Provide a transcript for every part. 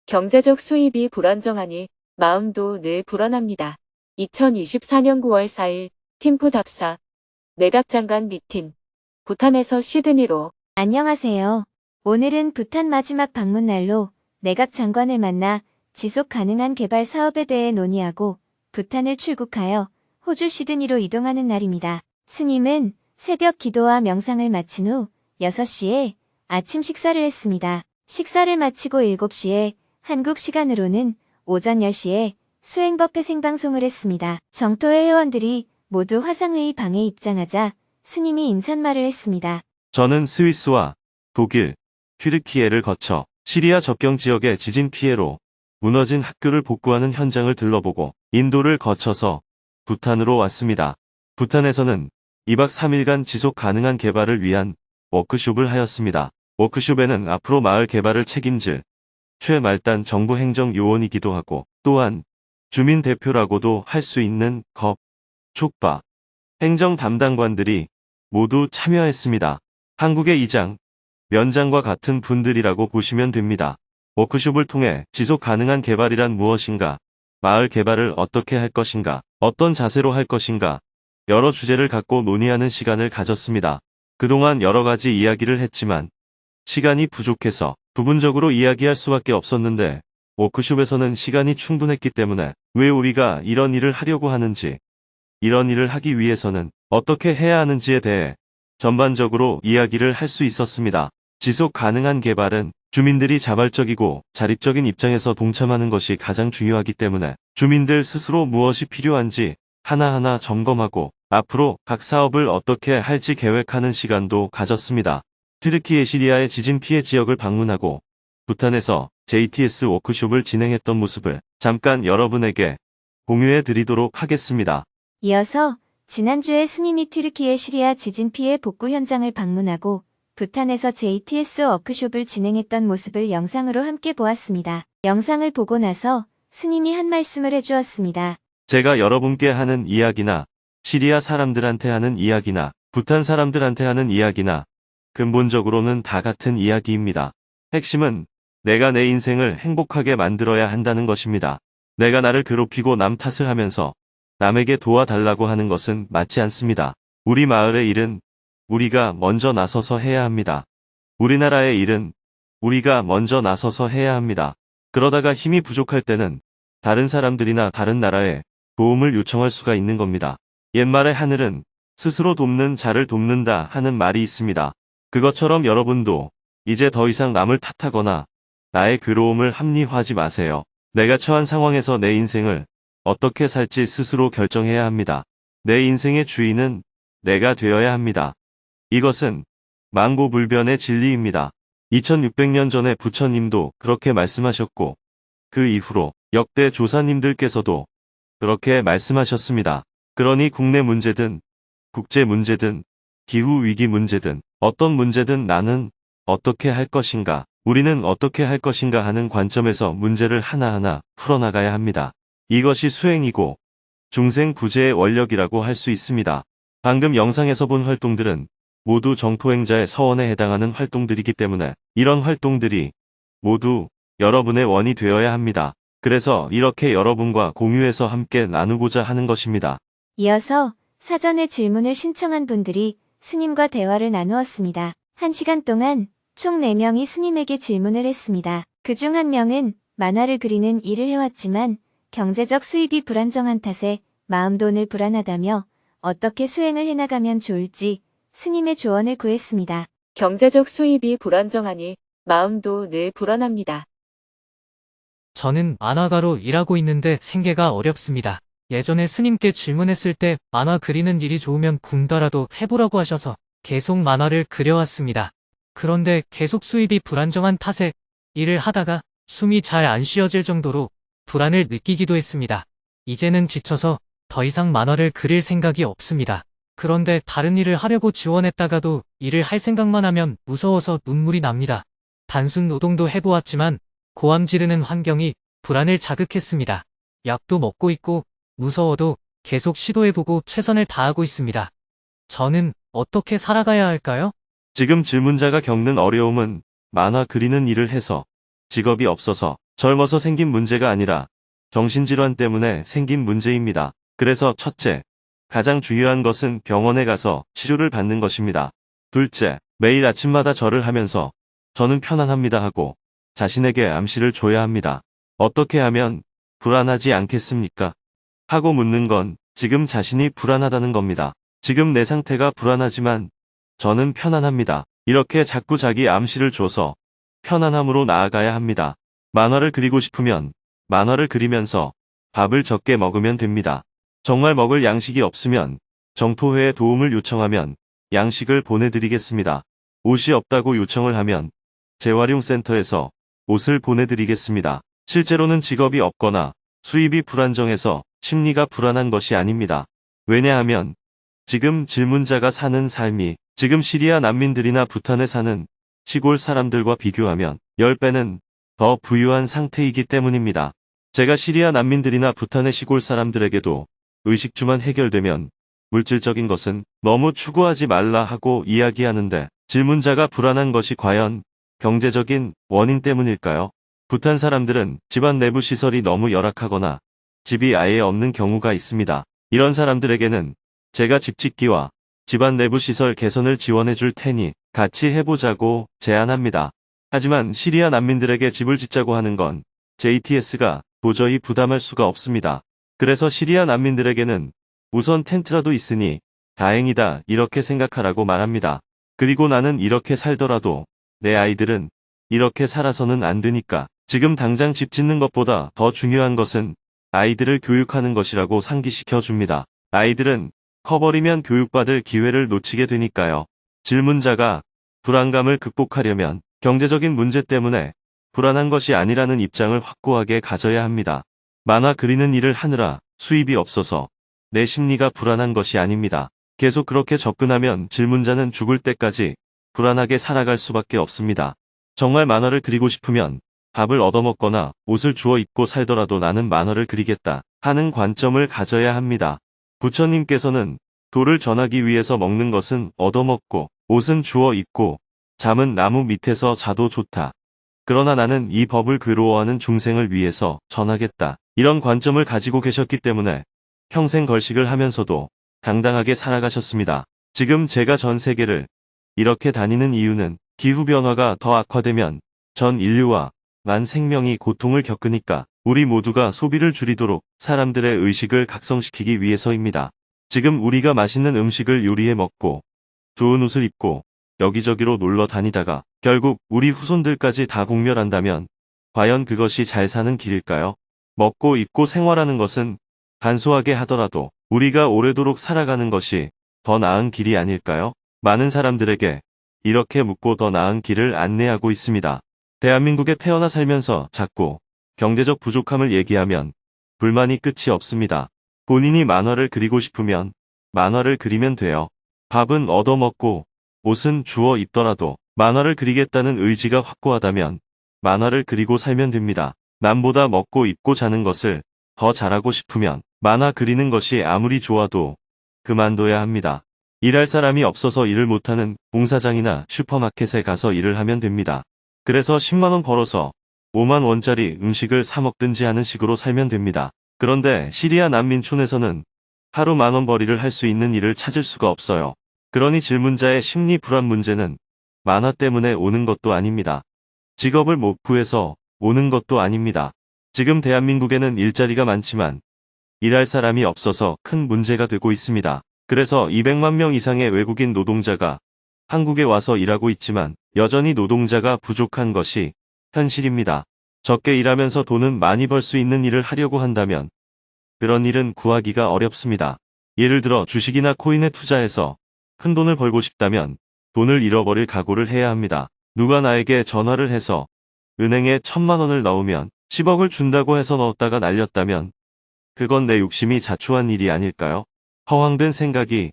경제적 수입이 불안정하니 마음도 늘 불안합니다. 2024년 9월 4일 팀프 답사 내각장관 미팅 부탄에서 시드니로. 안녕하세요. 오늘은 부탄 마지막 방문 날로 내각 장관을 만나 지속 가능한 개발 사업에 대해 논의하고 부탄을 출국하여 호주 시드니로 이동하는 날입니다. 스님은 새벽 기도와 명상을 마친 후 6시에 아침 식사를 했습니다. 식사를 마치고 7시에 한국 시간으로는 오전 10시에 수행법회 생방송을 했습니다. 정토회 회원들이 모두 화상회의 방에 입장하자 스님이 인사말을 했습니다. 저는 스위스와 독일, 튀르키예를 거쳐 시리아 접경 지역의 지진 피해로 무너진 학교를 복구하는 현장을 들러보고 인도를 거쳐서 부탄으로 왔습니다. 부탄에서는 2박 3일간 지속 가능한 개발을 위한 워크숍을 하였습니다. 워크숍에는 앞으로 마을 개발을 책임질 최말단 정부 행정요원이기도 하고 또한 주민 대표라고도 할 수 있는 겁, 촉바, 행정 담당관들이 모두 참여했습니다. 한국의 이장, 면장과 같은 분들이라고 보시면 됩니다. 워크숍을 통해 지속 가능한 개발이란 무엇인가, 마을 개발을 어떻게 할 것인가, 어떤 자세로 할 것인가, 여러 주제를 갖고 논의하는 시간을 가졌습니다. 그동안 여러 가지 이야기를 했지만 시간이 부족해서 부분적으로 이야기할 수밖에 없었는데 워크숍에서는 시간이 충분했기 때문에 왜 우리가 이런 일을 하려고 하는지, 이런 일을 하기 위해서는 어떻게 해야 하는지에 대해 전반적으로 이야기를 할 수 있었습니다. 지속 가능한 개발은 주민들이 자발적이고 자립적인 입장에서 동참하는 것이 가장 중요하기 때문에 주민들 스스로 무엇이 필요한지 하나하나 점검하고 앞으로 각 사업을 어떻게 할지 계획하는 시간도 가졌습니다. 튀르키예 시리아의 지진 피해 지역을 방문하고 부탄에서 JTS 워크숍을 진행했던 모습을 잠깐 여러분에게 공유해 드리도록 하겠습니다. 이어서 지난주에 스님이 튀르키예 시리아 지진 피해 복구 현장을 방문하고 부탄에서 JTS 워크숍을 진행했던 모습을 영상으로 함께 보았습니다. 영상을 보고 나서 스님이 한 말씀을 해주었습니다. 제가 여러분께 하는 이야기나 시리아 사람들한테 하는 이야기나 부탄 사람들한테 하는 이야기나 근본적으로는 다 같은 이야기입니다. 핵심은 내가 내 인생을 행복하게 만들어야 한다는 것입니다. 내가 나를 괴롭히고 남 탓을 하면서 남에게 도와달라고 하는 것은 맞지 않습니다. 우리 마을의 일은 우리가 먼저 나서서 해야 합니다. 우리나라의 일은 우리가 먼저 나서서 해야 합니다. 그러다가 힘이 부족할 때는 다른 사람들이나 다른 나라에 도움을 요청할 수가 있는 겁니다. 옛말에 하늘은 스스로 돕는 자를 돕는다 하는 말이 있습니다. 그것처럼 여러분도 이제 더 이상 남을 탓하거나 나의 괴로움을 합리화하지 마세요. 내가 처한 상황에서 내 인생을 어떻게 살지 스스로 결정해야 합니다. 내 인생의 주인은 내가 되어야 합니다. 이것은 만고불변의 진리입니다. 2600년 전에 부처님도 그렇게 말씀하셨고 그 이후로 역대 조사님들께서도 그렇게 말씀하셨습니다. 그러니 국내 문제든 국제 문제든 기후위기 문제든 어떤 문제든 나는 어떻게 할 것인가, 우리는 어떻게 할 것인가 하는 관점에서 문제를 하나하나 풀어나가야 합니다. 이것이 수행이고 중생구제의 원력이라고 할 수 있습니다. 방금 영상에서 본 활동들은 모두 정토행자의 서원에 해당하는 활동들이기 때문에 이런 활동들이 모두 여러분의 원이 되어야 합니다. 그래서 이렇게 여러분과 공유해서 함께 나누고자 하는 것입니다. 이어서 사전에 질문을 신청한 분들이 스님과 대화를 나누었습니다. 1시간 동안 총 4명이 스님에게 질문을 했습니다. 그중 1명은 만화를 그리는 일을 해왔지만 경제적 수입이 불안정한 탓에 마음도 늘 불안하다며 어떻게 수행을 해나가면 좋을지 스님의 조언을 구했습니다. 경제적 수입이 불안정하니 마음도 늘 불안합니다. 저는 만화가로 일하고 있는데 생계가 어렵습니다. 예전에 스님께 질문했을 때 만화 그리는 일이 좋으면 군더라도 해보라고 하셔서 계속 만화를 그려왔습니다. 그런데 계속 수입이 불안정한 탓에 일을 하다가 숨이 잘 안 쉬어질 정도로 불안을 느끼기도 했습니다. 이제는 지쳐서 더 이상 만화를 그릴 생각이 없습니다. 그런데 다른 일을 하려고 지원했다가도 일을 할 생각만 하면 무서워서 눈물이 납니다. 단순 노동도 해보았지만 고함 지르는 환경이 불안을 자극했습니다. 약도 먹고 있고 무서워도 계속 시도해보고 최선을 다하고 있습니다. 저는 어떻게 살아가야 할까요? 지금 질문자가 겪는 어려움은 만화 그리는 일을 해서 직업이 없어서 젊어서 생긴 문제가 아니라 정신질환 때문에 생긴 문제입니다. 그래서 첫째, 가장 중요한 것은 병원에 가서 치료를 받는 것입니다. 둘째, 매일 아침마다 절을 하면서 저는 편안합니다 하고 자신에게 암시를 줘야 합니다. 어떻게 하면 불안하지 않겠습니까? 하고 묻는 건 지금 자신이 불안하다는 겁니다. 지금 내 상태가 불안하지만 저는 편안합니다. 이렇게 자꾸 자기 암시를 줘서 편안함으로 나아가야 합니다. 만화를 그리고 싶으면 만화를 그리면서 밥을 적게 먹으면 됩니다. 정말 먹을 양식이 없으면 정토회에 도움을 요청하면 양식을 보내드리겠습니다. 옷이 없다고 요청을 하면 재활용센터에서 옷을 보내드리겠습니다. 실제로는 직업이 없거나 수입이 불안정해서 심리가 불안한 것이 아닙니다. 왜냐하면 지금 질문자가 사는 삶이 지금 시리아 난민들이나 부탄에 사는 시골 사람들과 비교하면 10배는 더 부유한 상태이기 때문입니다. 제가 시리아 난민들이나 부탄의 시골 사람들에게도 의식주만 해결되면 물질적인 것은 너무 추구하지 말라 하고 이야기하는데 질문자가 불안한 것이 과연 경제적인 원인 때문일까요? 부탄 사람들은 집안 내부 시설이 너무 열악하거나 집이 아예 없는 경우가 있습니다. 이런 사람들에게는 제가 집 짓기와 집안 내부 시설 개선을 지원해 줄 테니 같이 해보자고 제안합니다. 하지만 시리아 난민들에게 집을 짓자고 하는 건 JTS가 도저히 부담할 수가 없습니다. 그래서 시리아 난민들에게는 우선 텐트라도 있으니 다행이다 이렇게 생각하라고 말합니다. 그리고 나는 이렇게 살더라도 내 아이들은 이렇게 살아서는 안 되니까 지금 당장 집 짓는 것보다 더 중요한 것은 아이들을 교육하는 것이라고 상기시켜 줍니다. 아이들은 커버리면 교육받을 기회를 놓치게 되니까요. 질문자가 불안감을 극복하려면 경제적인 문제 때문에 불안한 것이 아니라는 입장을 확고하게 가져야 합니다. 만화 그리는 일을 하느라 수입이 없어서 내 심리가 불안한 것이 아닙니다. 계속 그렇게 접근하면 질문자는 죽을 때까지 불안하게 살아갈 수밖에 없습니다. 정말 만화를 그리고 싶으면 밥을 얻어먹거나 옷을 주워 입고 살더라도 나는 만화를 그리겠다 하는 관점을 가져야 합니다. 부처님께서는 도를 전하기 위해서 먹는 것은 얻어먹고 옷은 주워 입고 잠은 나무 밑에서 자도 좋다. 그러나 나는 이 법을 괴로워하는 중생을 위해서 전하겠다. 이런 관점을 가지고 계셨기 때문에 평생 걸식을 하면서도 당당하게 살아가셨습니다. 지금 제가 전 세계를 이렇게 다니는 이유는 기후변화가 더 악화되면 전 인류와 만 생명이 고통을 겪으니까 우리 모두가 소비를 줄이도록 사람들의 의식을 각성시키기 위해서입니다. 지금 우리가 맛있는 음식을 요리해 먹고 좋은 옷을 입고 여기저기로 놀러 다니다가 결국 우리 후손들까지 다 공멸한다면 과연 그것이 잘 사는 길일까요? 먹고 입고 생활하는 것은 간소하게 하더라도 우리가 오래도록 살아가는 것이 더 나은 길이 아닐까요? 많은 사람들에게 이렇게 묻고 더 나은 길을 안내하고 있습니다. 대한민국에 태어나 살면서 자꾸 경제적 부족함을 얘기하면 불만이 끝이 없습니다. 본인이 만화를 그리고 싶으면 만화를 그리면 돼요. 밥은 얻어먹고 옷은 주워 입더라도 만화를 그리겠다는 의지가 확고하다면 만화를 그리고 살면 됩니다. 남보다 먹고 입고 자는 것을 더 잘하고 싶으면 만화 그리는 것이 아무리 좋아도 그만둬야 합니다. 일할 사람이 없어서 일을 못하는 공사장이나 슈퍼마켓에 가서 일을 하면 됩니다. 그래서 10만원 벌어서 5만원짜리 음식을 사 먹든지 하는 식으로 살면 됩니다. 그런데 시리아 난민촌에서는 하루 10,000원 벌이를 할 수 있는 일을 찾을 수가 없어요. 그러니 질문자의 심리 불안 문제는 만화 때문에 오는 것도 아닙니다. 직업을 못 구해서 오는 것도 아닙니다. 지금 대한민국에는 일자리가 많지만 일할 사람이 없어서 큰 문제가 되고 있습니다. 그래서 200만 명 이상의 외국인 노동자가 한국에 와서 일하고 있지만 여전히 노동자가 부족한 것이 현실입니다. 적게 일하면서 돈은 많이 벌 수 있는 일을 하려고 한다면 그런 일은 구하기가 어렵습니다. 예를 들어 주식이나 코인에 투자해서 큰 돈을 벌고 싶다면 돈을 잃어버릴 각오를 해야 합니다. 누가 나에게 전화를 해서 은행에 1,000만원을 넣으면 10억을 준다고 해서 넣었다가 날렸다면 그건 내 욕심이 자초한 일이 아닐까요? 허황된 생각이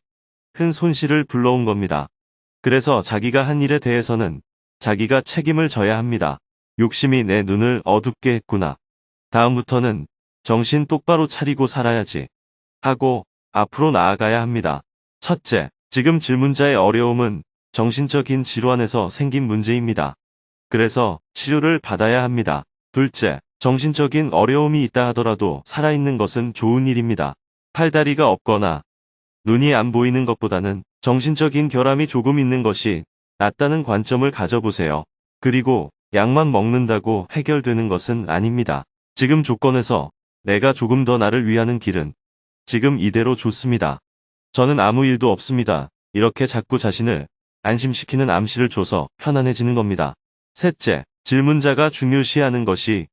큰 손실을 불러온 겁니다. 그래서 자기가 한 일에 대해서는 자기가 책임을 져야 합니다. 욕심이 내 눈을 어둡게 했구나. 다음부터는 정신 똑바로 차리고 살아야지. 하고 앞으로 나아가야 합니다. 첫째, 지금 질문자의 어려움은 정신적인 질환에서 생긴 문제입니다. 그래서 치료를 받아야 합니다. 둘째, 정신적인 어려움이 있다 하더라도 살아있는 것은 좋은 일입니다. 팔다리가 없거나 눈이 안 보이는 것보다는 정신적인 결함이 조금 있는 것이 낫다는 관점을 가져보세요. 그리고 약만 먹는다고 해결되는 것은 아닙니다. 지금 조건에서 내가 조금 더 나를 위하는 길은 지금 이대로 좋습니다. 저는 아무 일도 없습니다. 이렇게 자꾸 자신을 안심시키는 암시를 줘서 편안해지는 겁니다. 셋째, 질문자가 중요시하는 것이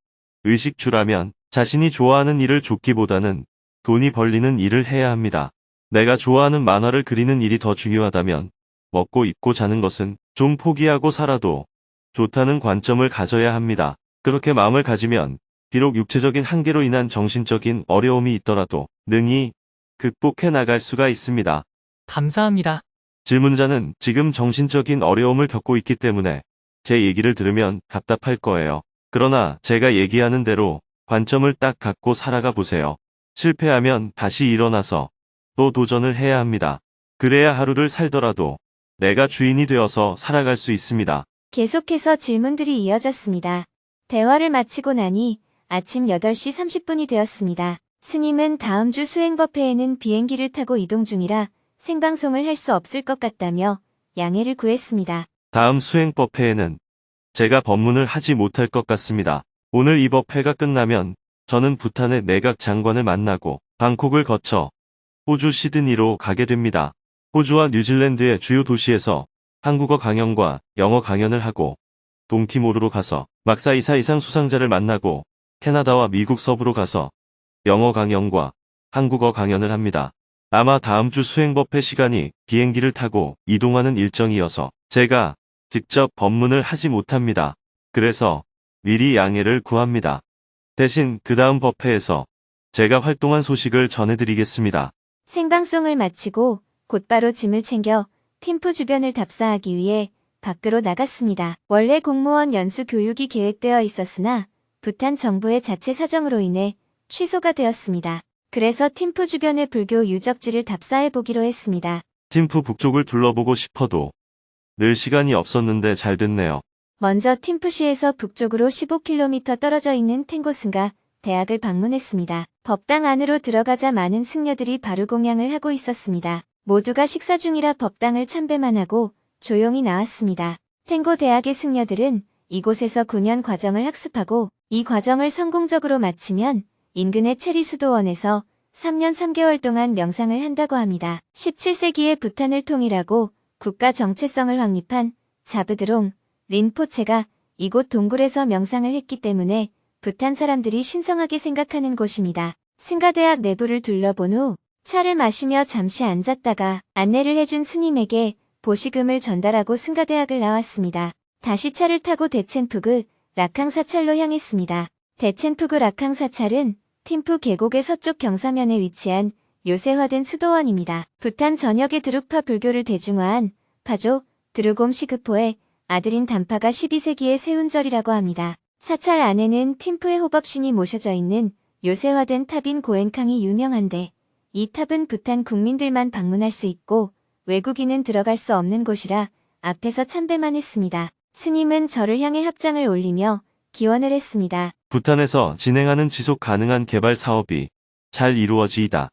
의식주라면 자신이 좋아하는 일을 쫓기보다는 돈이 벌리는 일을 해야 합니다. 내가 좋아하는 만화를 그리는 일이 더 중요하다면 먹고 입고 자는 것은 좀 포기하고 살아도 좋다는 관점을 가져야 합니다. 그렇게 마음을 가지면 비록 육체적인 한계로 인한 정신적인 어려움이 있더라도 능히 극복해 나갈 수가 있습니다. 감사합니다. 질문자는 지금 정신적인 어려움을 겪고 있기 때문에 제 얘기를 들으면 답답할 거예요. 그러나 제가 얘기하는 대로 관점을 딱 갖고 살아가 보세요. 실패하면 다시 일어나서 또 도전을 해야 합니다. 그래야 하루를 살더라도 내가 주인이 되어서 살아갈 수 있습니다. 계속해서 질문들이 이어졌습니다. 대화를 마치고 나니 아침 8시 30분이 되었습니다. 스님은 다음 주 수행법회에는 비행기를 타고 이동 중이라 생방송을 할 수 없을 것 같다며 양해를 구했습니다. 다음 수행법회에는 제가 법문을 하지 못할 것 같습니다. 오늘 이 법회가 끝나면 저는 부탄의 내각 장관을 만나고 방콕을 거쳐 호주 시드니로 가게 됩니다. 호주와 뉴질랜드의 주요 도시에서 한국어 강연과 영어 강연을 하고 동티모르로 가서 막사이사 이상 수상자를 만나고 캐나다와 미국 서부로 가서 영어 강연과 한국어 강연을 합니다. 아마 다음 주 수행법회 시간이 비행기를 타고 이동하는 일정이어서 제가 직접 법문을 하지 못합니다. 그래서 미리 양해를 구합니다. 대신 그 다음 법회에서 제가 활동한 소식을 전해드리겠습니다. 생방송을 마치고 곧바로 짐을 챙겨 팀프 주변을 답사하기 위해 밖으로 나갔습니다. 원래 공무원 연수 교육이 계획되어 있었으나 부탄 정부의 자체 사정으로 인해 취소가 되었습니다. 그래서 팀프 주변의 불교 유적지를 답사해보기로 했습니다. 팀프 북쪽을 둘러보고 싶어도 늘 시간이 없었는데 잘 됐네요. 먼저 팀프시에서 북쪽으로 15km 떨어져 있는 탱고슨가 대학을 방문했습니다. 법당 안으로 들어가자 많은 승려들이 바루공양을 하고 있었습니다. 모두가 식사 중이라 법당을 참배만 하고 조용히 나왔습니다. 탱고 대학의 승려들은 이곳에서 9년 과정을 학습하고 이 과정을 성공적으로 마치면 인근의 체리수도원에서 3년 3개월 동안 명상을 한다고 합니다. 17세기에 부탄을 통일하고 국가 정체성을 확립한 자브드롱 린포체가 이곳 동굴에서 명상을 했기 때문에 부탄 사람들이 신성하게 생각하는 곳입니다. 승가대학 내부를 둘러본 후 차를 마시며 잠시 앉았다가 안내를 해준 스님에게 보시금을 전달하고 승가대학을 나왔습니다. 다시 차를 타고 데첸푸그 라캉사찰로 향했습니다. 데첸푸그 라캉사찰은 팀프 계곡의 서쪽 경사면에 위치한 요새화된 수도원입니다. 부탄 전역의 드룩파 불교를 대중화한 파조 드루곰 시그포의 아들인 단파가 12세기에 세운 절이라고 합니다. 사찰 안에는 팀프의 호법신이 모셔져 있는 요새화된 탑인 고엔캉이 유명한데 이 탑은 부탄 국민들만 방문할 수 있고 외국인은 들어갈 수 없는 곳이라 앞에서 참배만 했습니다. 스님은 절을 향해 합장을 올리며 기원을 했습니다. 부탄에서 진행하는 지속 가능한 개발 사업이 잘 이루어지이다.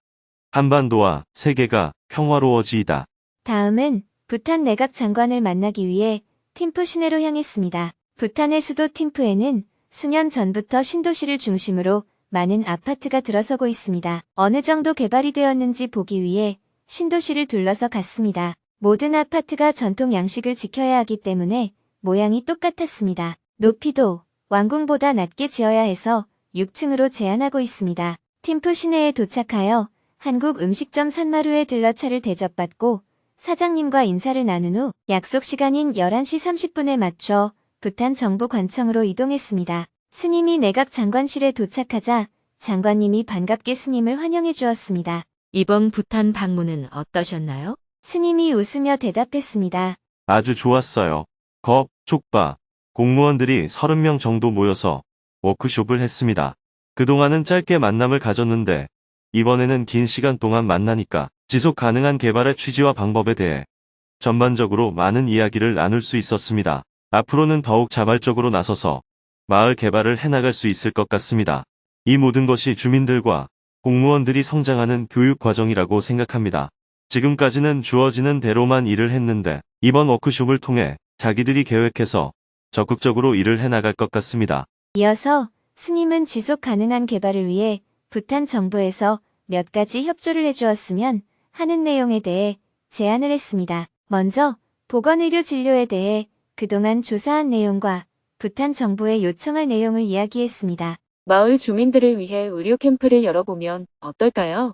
한반도와 세계가 평화로워지이다. 다음은 부탄 내각 장관을 만나기 위해 팀프 시내로 향했습니다. 부탄의 수도 팀프에는 수년 전부터 신도시를 중심으로 많은 아파트가 들어서고 있습니다. 어느 정도 개발이 되었는지 보기 위해 신도시를 둘러서 갔습니다. 모든 아파트가 전통 양식을 지켜야 하기 때문에 모양이 똑같았습니다. 높이도 왕궁보다 낮게 지어야 해서 6층으로 제한하고 있습니다. 팀프 시내에 도착하여 한국 음식점 산마루에 들러 차를 대접받고 사장님과 인사를 나눈 후 약속 시간인 11시 30분에 맞춰 부탄 정부 관청으로 이동했습니다. 스님이 내각 장관실에 도착하자 장관님이 반갑게 스님을 환영해 주었습니다. 이번 부탄 방문은 어떠셨나요? 스님이 웃으며 대답했습니다. 아주 좋았어요. 겁, 촉바, 공무원들이 30명 정도 모여서 워크숍을 했습니다. 그동안은 짧게 만남을 가졌는데 이번에는 긴 시간 동안 만나니까 지속 가능한 개발의 취지와 방법에 대해 전반적으로 많은 이야기를 나눌 수 있었습니다. 앞으로는 더욱 자발적으로 나서서 마을 개발을 해나갈 수 있을 것 같습니다. 이 모든 것이 주민들과 공무원들이 성장하는 교육 과정이라고 생각합니다. 지금까지는 주어지는 대로만 일을 했는데 이번 워크숍을 통해 자기들이 계획해서 적극적으로 일을 해나갈 것 같습니다. 이어서 스님은 지속 가능한 개발을 위해 부탄 정부에서 몇 가지 협조를 해주었으면 하는 내용에 대해 제안을 했습니다. 먼저 보건의료 진료에 대해 그동안 조사한 내용과 부탄 정부에 요청할 내용을 이야기했습니다. 마을 주민들을 위해 의료 캠프를 열어보면 어떨까요?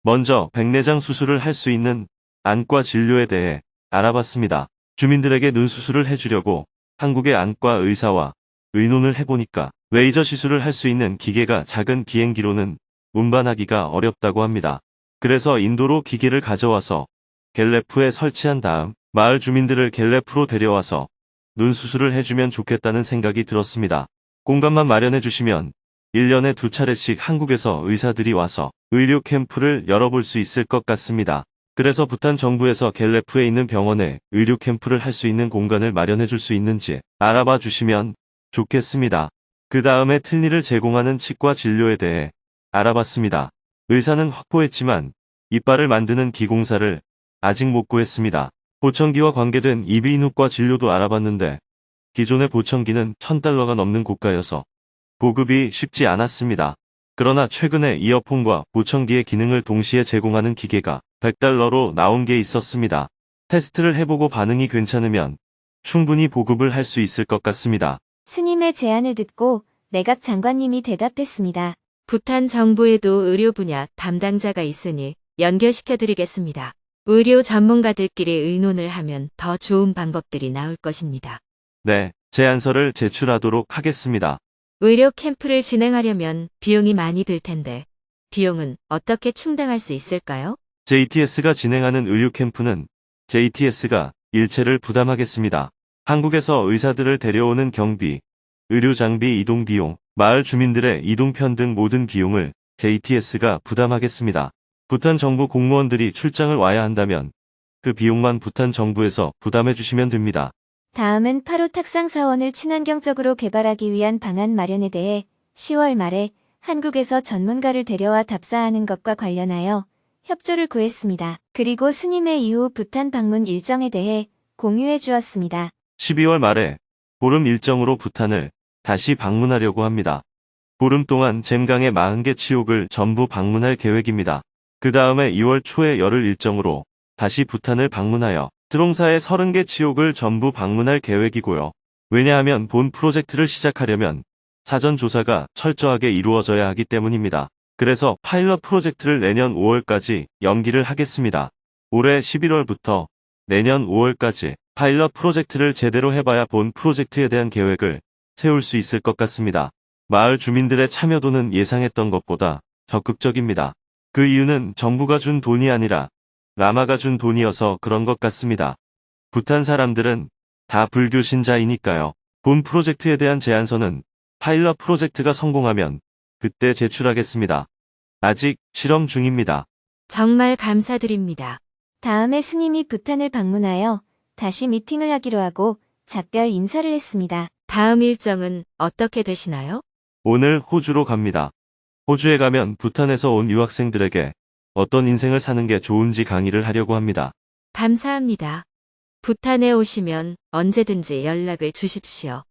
먼저 백내장 수술을 할 수 있는 안과 진료에 대해 알아봤습니다. 주민들에게 눈 수술을 해주려고 한국의 안과 의사와 의논을 해보니까 레이저 시술을 할 수 있는 기계가 작은 비행기로는 운반하기가 어렵다고 합니다. 그래서 인도로 기계를 가져와서 갤레프에 설치한 다음 마을 주민들을 갤레프로 데려와서 눈 수술을 해주면 좋겠다는 생각이 들었습니다. 공간만 마련해 주시면 1년에 2차례씩 한국에서 의사들이 와서 의료 캠프를 열어볼 수 있을 것 같습니다. 그래서 부탄 정부에서 갤레프에 있는 병원에 의료 캠프를 할 수 있는 공간을 마련해 줄 수 있는지 알아봐 주시면 좋겠습니다. 그 다음에 틀니를 제공하는 치과 진료에 대해 알아봤습니다. 의사는 확보했지만 이빨을 만드는 기공사를 아직 못 구했습니다. 보청기와 관계된 이비인후과 진료도 알아봤는데 기존의 보청기는 $1,000가 넘는 고가여서 보급이 쉽지 않았습니다. 그러나 최근에 이어폰과 보청기의 기능을 동시에 제공하는 기계가 $100로 나온 게 있었습니다. 테스트를 해보고 반응이 괜찮으면 충분히 보급을 할 수 있을 것 같습니다. 스님의 제안을 듣고 내각 장관님이 대답했습니다. 부탄 정부에도 의료 분야 담당자가 있으니 연결시켜드리겠습니다. 의료 전문가들끼리 의논을 하면 더 좋은 방법들이 나올 것입니다. 네, 제안서를 제출하도록 하겠습니다. 의료 캠프를 진행하려면 비용이 많이 들 텐데 비용은 어떻게 충당할 수 있을까요? JTS가 진행하는 의료 캠프는 JTS가 일체를 부담하겠습니다. 한국에서 의사들을 데려오는 경비, 의료 장비 이동 비용, 마을 주민들의 이동편 등 모든 비용을 JTS가 부담하겠습니다. 부탄 정부 공무원들이 출장을 와야 한다면 그 비용만 부탄 정부에서 부담해 주시면 됩니다. 다음은 8호 탁상 사원을 친환경적으로 개발하기 위한 방안 마련에 대해 10월 말에 한국에서 전문가를 데려와 답사하는 것과 관련하여 협조를 구했습니다. 그리고 스님의 이후 부탄 방문 일정에 대해 공유해 주었습니다. 12월 말에 보름 일정으로 부탄을 다시 방문하려고 합니다. 보름 동안 잼강의 40개 치옥을 전부 방문할 계획입니다. 그 다음에 2월 초에 열흘 일정으로 다시 부탄을 방문하여 드롱사의 30개 치옥을 전부 방문할 계획이고요. 왜냐하면 본 프로젝트를 시작하려면 사전 조사가 철저하게 이루어져야 하기 때문입니다. 그래서 파일럿 프로젝트를 내년 5월까지 연기를 하겠습니다. 올해 11월부터 내년 5월까지 파일럿 프로젝트를 제대로 해봐야 본 프로젝트에 대한 계획을 세울 수 있을 것 같습니다. 마을 주민들의 참여도는 예상했던 것보다 적극적입니다. 그 이유는 정부가 준 돈이 아니라 라마가 준 돈이어서 그런 것 같습니다. 부탄 사람들은 다 불교 신자이니까요. 본 프로젝트에 대한 제안서는 파일럿 프로젝트가 성공하면 그때 제출하겠습니다. 아직 실험 중입니다. 정말 감사드립니다. 다음에 스님이 부탄을 방문하여 다시 미팅을 하기로 하고 작별 인사를 했습니다. 다음 일정은 어떻게 되시나요? 오늘 호주로 갑니다. 호주에 가면 부탄에서 온 유학생들에게 어떤 인생을 사는 게 좋은지 강의를 하려고 합니다. 감사합니다. 부탄에 오시면 언제든지 연락을 주십시오.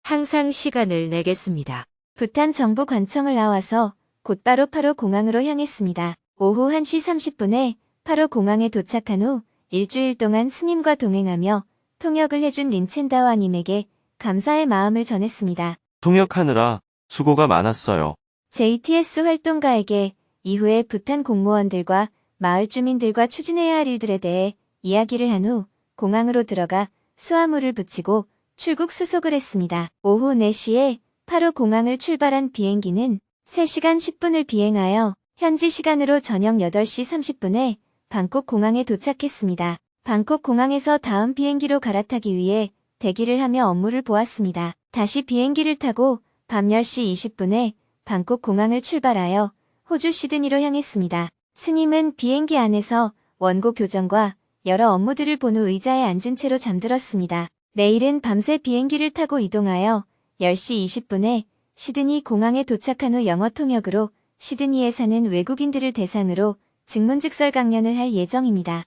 항상 시간을 내겠습니다. 부탄 정부 관청을 나와서 곧바로 8호 공항으로 향했습니다. 오후 1시 30분에 8호 공항에 도착한 후 일주일 동안 스님과 동행하며 통역을 해준 린첸다와님에게 감사의 마음을 전했습니다. 통역하느라 수고가 많았어요. JTS 활동가에게 이후에 부탄 공무원들과 마을 주민들과 추진해야 할 일들에 대해 이야기를 한 후 공항으로 들어가 수화물을 붙이고 출국 수속을 했습니다. 오후 4시에 8호 공항을 출발한 비행기는 3시간 10분을 비행하여 현지 시간으로 저녁 8시 30분에 방콕 공항에 도착했습니다. 방콕 공항에서 다음 비행기로 갈아타기 위해 대기를 하며 업무를 보았습니다. 다시 비행기를 타고 밤 10시 20분에 방콕 공항을 출발하여 호주 시드니로 향했습니다. 스님은 비행기 안에서 원고 교정과 여러 업무들을 본 후 의자에 앉은 채로 잠들었습니다. 내일은 밤새 비행기를 타고 이동하여 10시 20분에 시드니 공항에 도착한 후 영어 통역으로 시드니에 사는 외국인들을 대상으로 증문즉설 강연을 할 예정입니다.